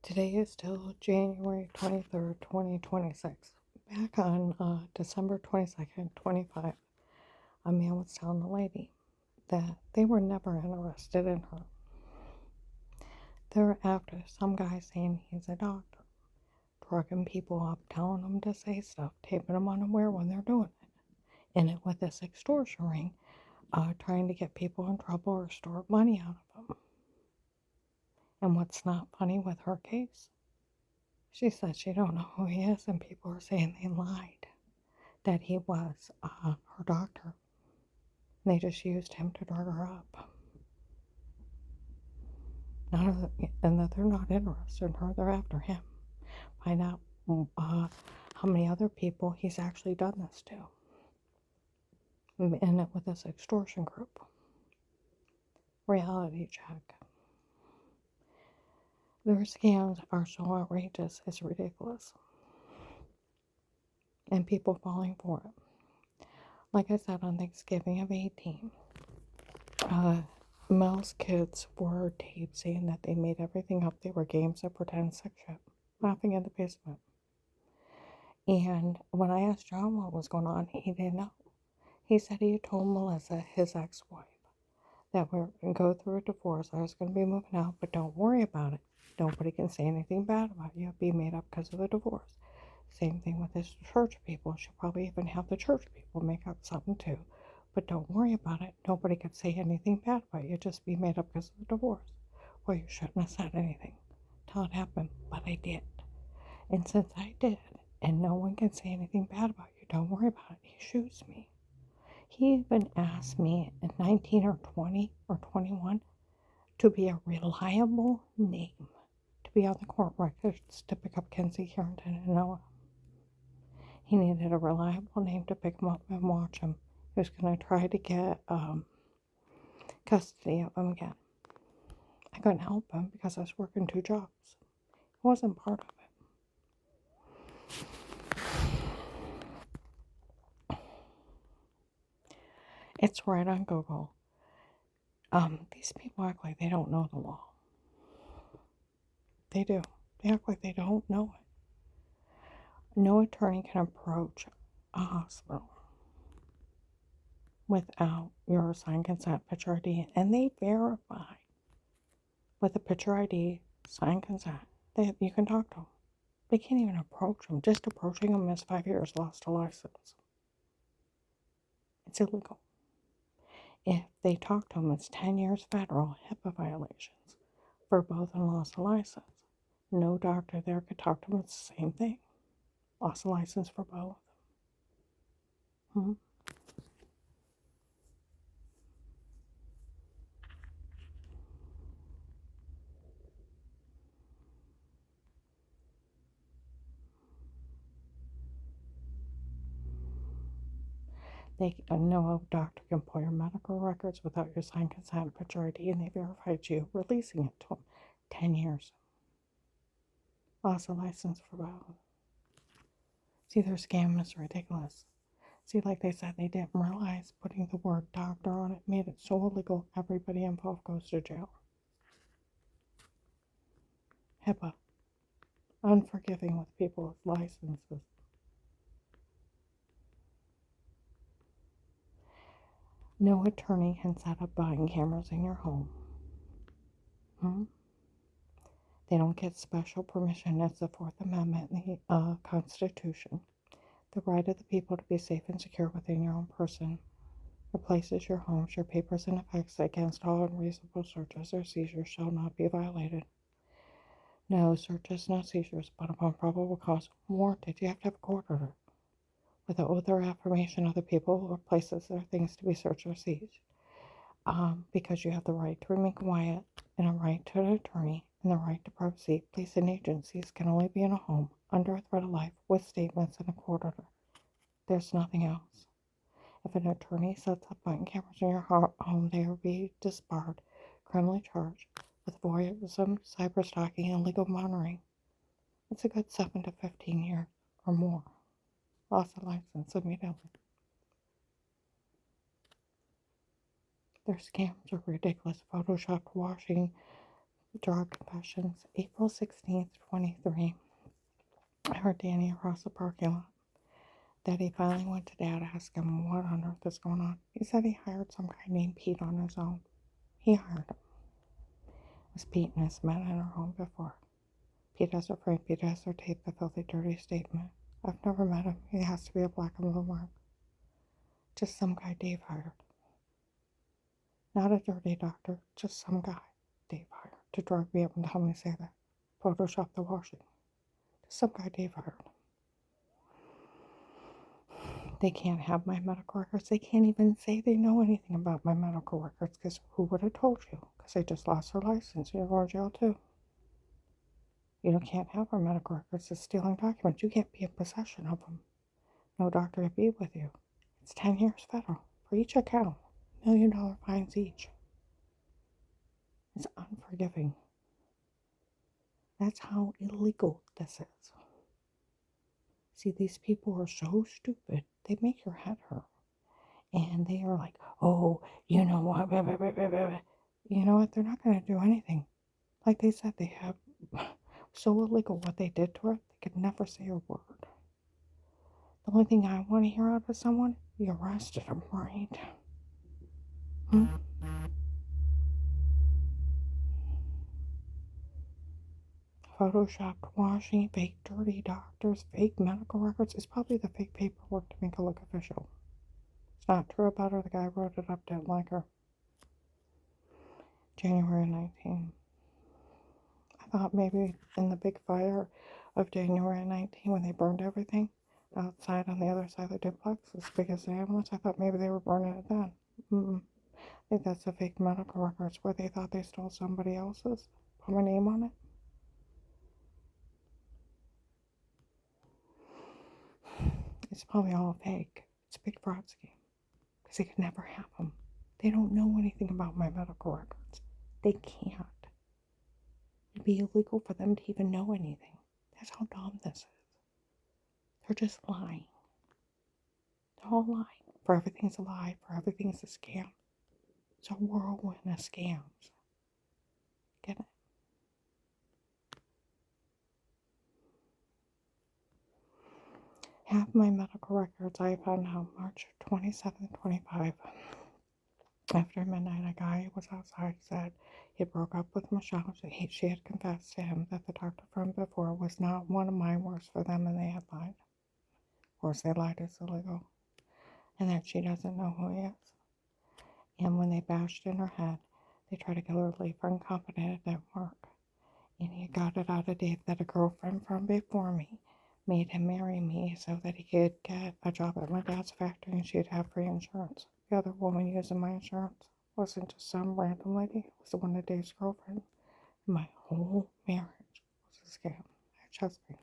Today is still January 23rd, 2026. Back on December 22nd, 25, a man was telling a lady that they were never interested in her. They're after some guy saying he's a doctor, drugging people up, telling them to say stuff, taping them unaware when they're doing it, and it with this extortion ring, trying to get people in trouble or extort money out of them. And what's not funny with her case? She said she don't know who he is, and people are saying they lied, that he was her doctor. And they just used him to drug her up. And that they're not interested in her, they're after him. Find out how many other people he's actually done this to. In it with this extortion group. Reality check. Their scams are so outrageous, it's ridiculous. And people falling for it. Like I said, on Thanksgiving of 18, Mel's kids were taped saying that they made everything up. They were games of pretend sex shop, laughing in the basement. And when I asked John what was going on, he didn't know. He said he had told Melissa, his ex-wife, that we're going to go through a divorce. I was going to be moving out, but don't worry about it. Nobody can say anything bad about you. It'll be made up because of the divorce. Same thing with his church people. She'll probably even have the church people make up something too. But don't worry about it. Nobody could say anything bad about you. Just be made up because of the divorce. Well, you shouldn't have said anything till it happened, but I did. And since I did, and no one can say anything bad about you, don't worry about it. He shoots me. He even asked me at 19 or 20 or 21 to be a reliable name, to be on the court records to pick up Kenzie Harrington and Noah. He needed a reliable name to pick him up and watch him. He was going to try to get custody of him again. I couldn't help him because I was working 2 jobs. I wasn't part of it. It's right on Google. These people act like they don't know the law. They do. They act like they don't know it. No attorney can approach a hospital without your signed consent, picture ID, and they verify with a picture ID, signed consent, that you can talk to them. They can't even approach them. Just approaching them is 5 years, lost a license. It's illegal. If they talk to them, it's 10 years federal HIPAA violations for both and lost a license. No doctor there could talk to them. It's the same thing. Lost a license for both. No doctor can pull your medical records without your signed consent, picture ID, and they verified you, releasing it to them. 10 years. Lost a license for both. See, their scam is ridiculous. See, like they said, they didn't realize putting the word doctor on it made it so illegal everybody involved goes to jail. HIPAA. Unforgiving with people with licenses. No attorney can set up buying cameras in your home. They don't get special permission. It's the Fourth Amendment in the Constitution. The right of the people to be safe and secure within your own person. Your places, your homes, your papers, and effects against all unreasonable searches or seizures shall not be violated. No searches, no seizures, but upon probable cause warranted. You have to have a court order with the oath or affirmation of the people or places or things to be searched or seized. Because you have the right to remain quiet and a right to an attorney and the right to privacy. Police and agencies can only be in a home under a threat of life with statements and a court order. There's nothing else. If an attorney sets up button cameras in your home, they will be disbarred, criminally charged with voyeurism, cyberstalking, and illegal monitoring. It's a good 7 to 15 years or more. Lost a license immediately. Their scams are ridiculous. Photoshopped washing Drug confessions. April 16th, 23. I heard Danny across the parking lot. Daddy finally went to Dad, asked him what on earth is going on. He said he hired some guy named Pete on his own. He hired him. Was Pete and his men in our home before? Pete has her frame. Pete has her tape, the filthy, dirty statement. I've never met him. He has to be a black and blue mark. Just some guy Dave hired. Not a dirty doctor, just some guy Dave hired to drug me up and tell me to say that. Photoshop the washing. Just some guy Dave hired. They can't have my medical records. They can't even say they know anything about my medical records, because who would have told you? Because they just lost their license. You're going to jail too. You can't have our medical records. It's stealing documents. You can't be in possession of them. No doctor to be with you. It's 10 years federal for each account. $1 million fines each. It's unforgiving. That's how illegal this is. See, these people are so stupid, they make your head hurt. And they are like, oh, you know what? Blah, blah, blah, blah, blah. You know what? They're not going to do anything. Like they said, they have so illegal what they did to her, they could never say a word. The only thing I want to hear out of someone, you arrested him, right? Photoshopped washing, fake dirty doctors, fake medical records. It's probably the fake paperwork to make her look official. It's not true about her. The guy wrote it up, didn't like her. January 19. I thought maybe in the big fire of January 19, when they burned everything outside on the other side of the duplex, as big as the ambulance, I thought maybe they were burning it then. I think that's the fake medical records where they thought they stole somebody else's. Put my name on it. It's probably all fake. It's a big fraud scheme. Because they could never have them. They don't know anything about my medical records. They can't. It'd be illegal for them to even know anything. That's how dumb this is. They're just lying. They're all lying. For everything's a lie. For everything's a scam. It's a whirlwind of scams. Get it? Half my medical records I found out March 27th, 25. After midnight, a guy was outside, said he broke up with Michelle. She had confessed to him that the doctor from before was not one of mine, works for them, and they had lied. Of course, they lied, it's illegal. And that she doesn't know who he is. And when they bashed in her head, they tried to kill her, leave her incompetent. It didn't work. And he got it out of Dave that a girlfriend from before me made him marry me so that he could get a job at my dad's factory and she'd have free insurance. The other woman using my insurance wasn't just some random lady. It was the one of Dave's girlfriend. And my whole marriage was a scam. I had chest pains.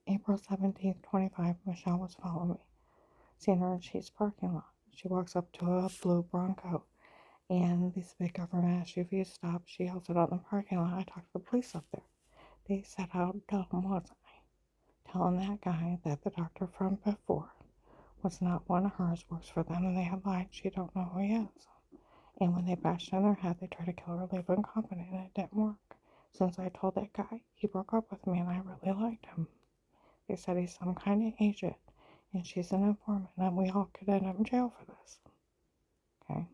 April 17th, 25, Michelle was following me. Seen her in Sheet's parking lot. She walks up to a blue Bronco, and this big government SUV stops. She yells it out in the parking lot. I talked to the police up there. They said, how dumb was I? Telling that guy that the doctor from before was not one of hers, works for them, and they had lied. She don't know who he is. And when they bashed in their head, they tried to kill her, leave her incompetent, and it didn't work. Since I told that guy, he broke up with me, and I really liked him. They said he's some kind of agent, and she's an informant, and we all could end up in jail for this. Okay.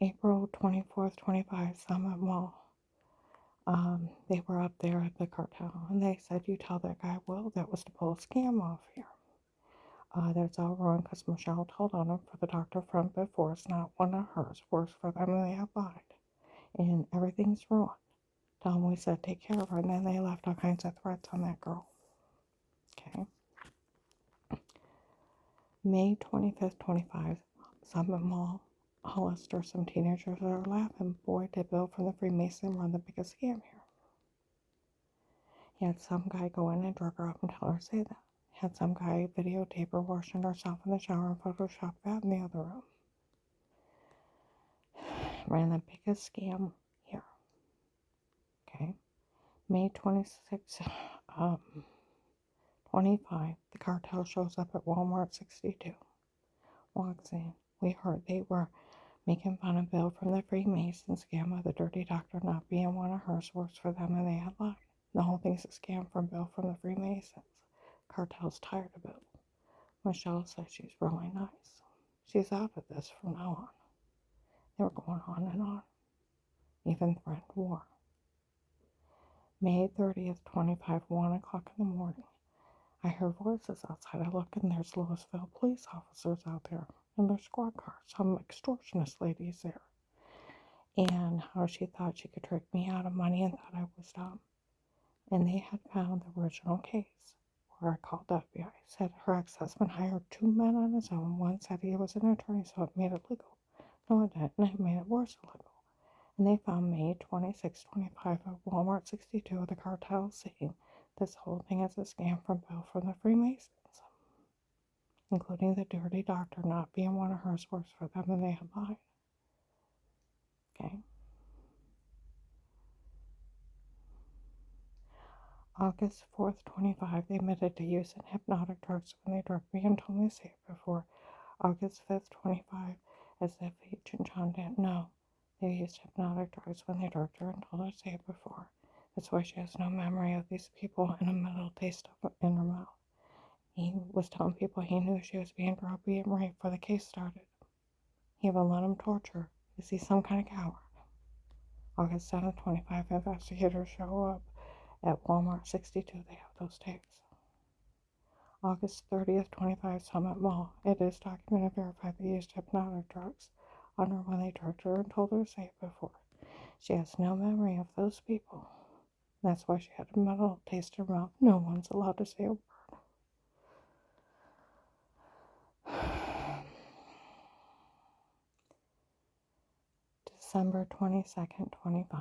April 24th, 25, Summit Mall. They were up there at the cartel, and they said, you tell that guy Will that was to pull a scam off here. That's all wrong, because Michelle told on him for the doctor from before. It's not one of hers, works for them, and they have lied. And everything's wrong. Tell them we said take care of her, and then they left all kinds of threats on that girl. Okay. May 25th, 25, Summit Mall, Hollister. Some teenagers are laughing. Boy, did Bill from the Freemason run the biggest scam here. He had some guy go in and drug her up and tell her to say that. Had some guy videotape her washing herself in the shower and Photoshop that in the other room. Ran the biggest scam here. Okay. May 26, 25, the cartel shows up at Walmart 62. walks in. We heard they were making fun of Bill from the Freemason scam of the dirty doctor not being one of hers works for them, and they had lied. The whole thing's a scam from Bill from the Freemasons. Cartel's tired of it. Michelle says she's really nice. She's out of this from now on. They were going on and on, even threatened war. May 30th, 25, 1 o'clock in the morning. I hear voices outside. I look and there's Louisville police officers out there in their squad cars. Some extortionist ladies there. And how she thought she could trick me out of money and thought I was dumb. And they had found the original case where I called the FBI. Said her ex-husband hired 2 men on his own. One said he was an attorney, so it made it legal. No, it didn't. It made it worse illegal. And they found May 26, 25 at Walmart 62 the cartel saying this whole thing is a scam from Bill from the Freemasons, including the dirty doctor not being one of hers works for them, and they had lied. Okay. August 4th, 25, they admitted to using hypnotic drugs when they drugged me and told me to say it before. August 5th, 25, as if Agent John didn't know. They used hypnotic drugs when they drugged her and told her to say it before. That's why she has no memory of these people and a metal taste in her mouth. He was telling people he knew she was being drugged, being raped before the case started. He even let him torture. Is he some kind of coward? August 7th, 25, investigators show up at Walmart 62. They have those tapes. August 30th, 25, Summit Mall. It is documented and verified they used hypnotic drugs on her when they drugged her and told her to say it before. She has no memory of those people. That's why she had a metal taste in her mouth. No one's allowed to say a word. December 22nd, 25.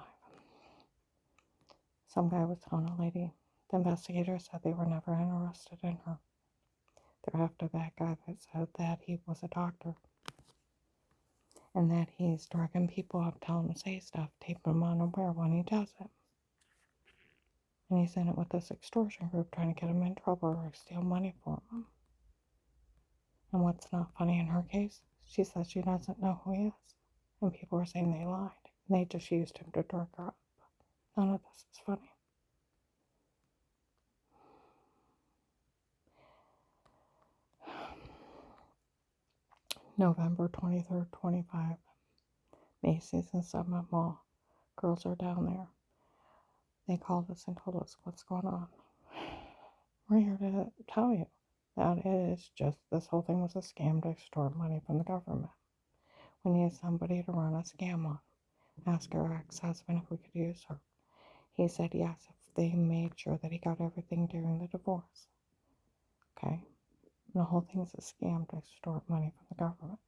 Some guy was telling a lady. The investigators said they were never interested in her. They're after that guy that said that he was a doctor and that he's drugging people up, telling them to say stuff, taping them on unaware when he does it. And he's in it with this extortion group trying to get him in trouble or steal money from him. And what's not funny in her case, she says she doesn't know who he is. And people are saying they lied. And they just used him to drug her up. None of this is funny. November 23rd, 25. Macy's and Summit Mall. Girls are down there. They called us and told us what's going on. We're here to tell you that it is just this whole thing was a scam to extort money from the government. We need somebody to run a scam on. Ask her ex-husband if we could use her. He said yes if they made sure that he got everything during the divorce. Okay? And the whole thing's a scam to extort money from the government.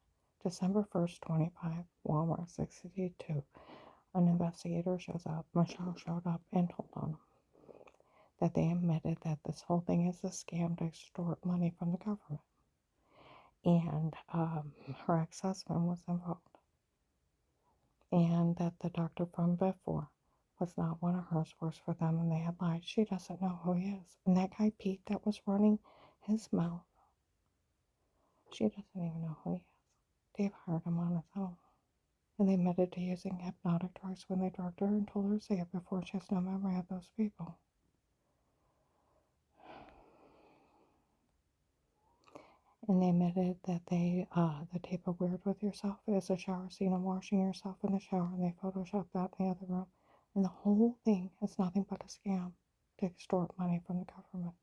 December 1st, 25, Walmart 62. An investigator shows up. Michelle showed up and told them that they admitted that this whole thing is a scam to extort money from the government. And her ex-husband was involved. And that the doctor from before was not one of hers, works for them, and they had lied. She doesn't know who he is. And that guy Pete that was running his mouth, she doesn't even know who he is. Dave hired him on his own. And they admitted to using hypnotic drugs when they drugged her and told her to say it before. She has no memory of those people. And they admitted that the tape of Weird With Yourself is a shower scene of washing yourself in the shower, and they photoshopped that in the other room. And the whole thing is nothing but a scam to extort money from the government.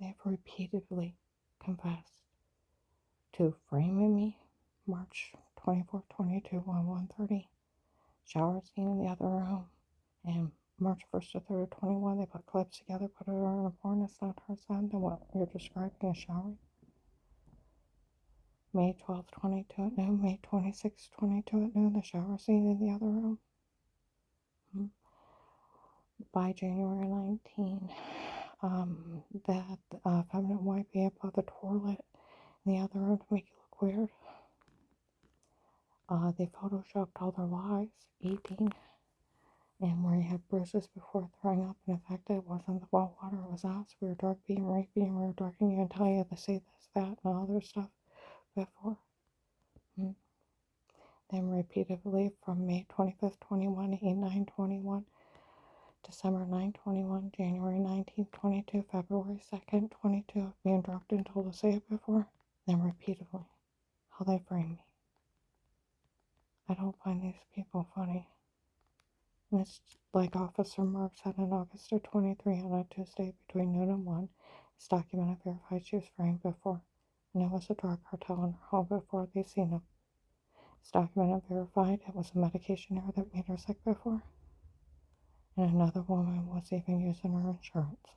They have repeatedly confessed to framing me March 24th, 22 on 1:30, shower scene in the other room, and March 1st to 3rd, 21, they put clips together, put her in a porn. It's not her son, then what you're describing is showering. May 12th, 22 at noon, May 26th, 22 at noon, the shower scene in the other room. By January 19, that feminine wiping above the toilet in the other room to make it look weird. They photoshopped all their lies, 18. And where you had bruises before throwing up, and in fact, it wasn't the well water, it was us. We were drug being rapey, and we were drugging you and tell you to say this, that, and other stuff before. Mm. Then repeatedly from May 25th, 21, 8/9, 21, December 9, 21, January 19th, 22, February 2nd, 22, being drugged and told to say it before. Then repeatedly. How they frame me. I don't find these people funny. And it's like Officer Murph said in August of 23 on a Tuesday between noon and 1. It's documented verified she was framed before. And it was a drug cartel in her home before they seen him. It's documented verified it was a medication error that made her sick before. And another woman was even using her insurance.